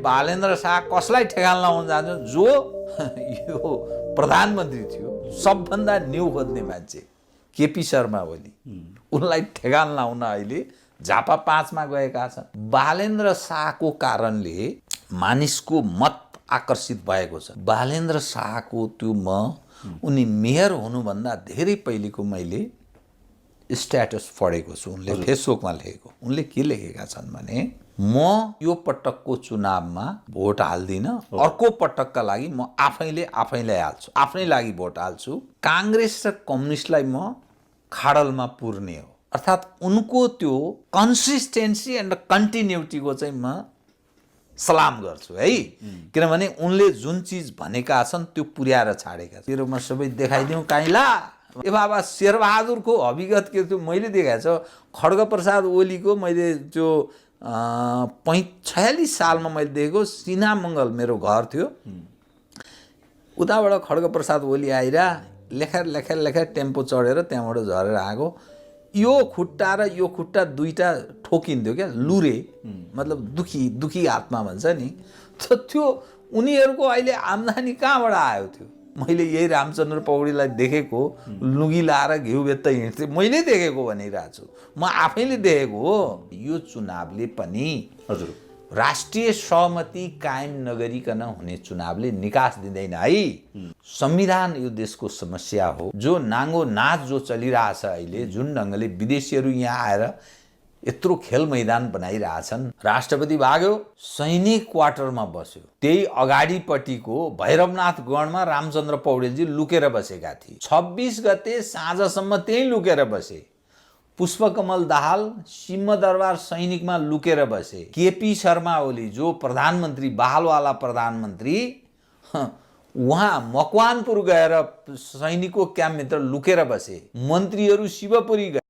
बालेन्द्र शाह कसलाई ठेगान लाउन जान्छ जो यो प्रधानमन्त्री थियो सबभन्दा न्यू खोज्ने मान्छे केपी शर्मा ओली उनलाई ठेगान लाउन अहिले झापा 5 मा गएका छन्। बालेन्द्र शाहको कारणले मानिसको मत आकर्षित भएको छ। बालेन्द्र शाहको त्यो उनी मेयर हुनुभन्दा धेरै पहिलेको मैले स्ट्याटस पढेको छु। उनले फेसबुकमा लेखेको उनले के लेखेका छन् भने म यो पटकको चुनावमा भोट हाल्दिनँ, अर्को पटकका लागि म आफैलाई हाल्छु, आफ्नै लागि भोट हाल्छु। काङ्ग्रेस र कम्युनिस्टलाई म खाडलमा पुर्ने हो। अर्थात् उनको त्यो कन्सिस्टेन्सी एन्ड कन्टिन्युटीको चाहिँ म सलाम गर्छु है। किनभने उनले जुन चिज भनेका छन् त्यो पुर्याएर छाडेका छन्। तेरोमा सबै देखाइदिउँ काइला। ए बाबा शेरबहादुरको अभिगत के थियो मैले देखाएको छ। खड्गप्रसाद ओलीको मैले त्यो 46 सालमा मैले देखेको सिन्हा मङ्गल मेरो घर थियो। उताबाट खड्गप्रसाद ओली आइरा लेखेर टेम्पो चढेर त्यहाँबाट झरेर आएको। यो खुट्टा र यो खुट्टा दुईटा ठोकिन्थ्यो क्या, लुरे मतलब दुखी आत्मा भन्छ नि। त्यो उनीहरूको अहिले आम्दानी कहाँबाट आयो थियो? मैले यही रामचन्द्र पौडेललाई देखेको लुगी लाएर घिउ बेच्दै हिँड्थे मैले देखेको भनिरहेको छु। म आफैले देखेको हो। यो चुनावले पनि हजुर राष्ट्रिय सहमति कायम नगरिकन हुने चुनावले निकास दिँदैन है। संविधान यो देशको समस्या हो। जो नाङ्गो नाच जो चलिरहेछ अहिले, जुन ढङ्गले विदेशीहरू यहाँ आएर यत्रो खेल मैदान बनाइरहेछन्। राष्ट्रपति भाग्यो, सैनिक क्वार्टरमा बस्यो। त्यही अगाडिपट्टिको भैरवनाथ गढमा रामचन्द्र पौडेलजी लुकेर बसेका थिए। 26 गते साँझसम्म त्यही लुकेर बसे। पुष्पकमल दाहाल सिंहदरबार सैनिकमा लुकेर बसे। केपी शर्मा ओली जो प्रधानमन्त्री, बहालवाला प्रधानमन्त्री, उहाँ मकवानपुर गएर सैनिकको क्याम्पभित्र लुकेर बसे। मन्त्रीहरू शिवपुरी गए।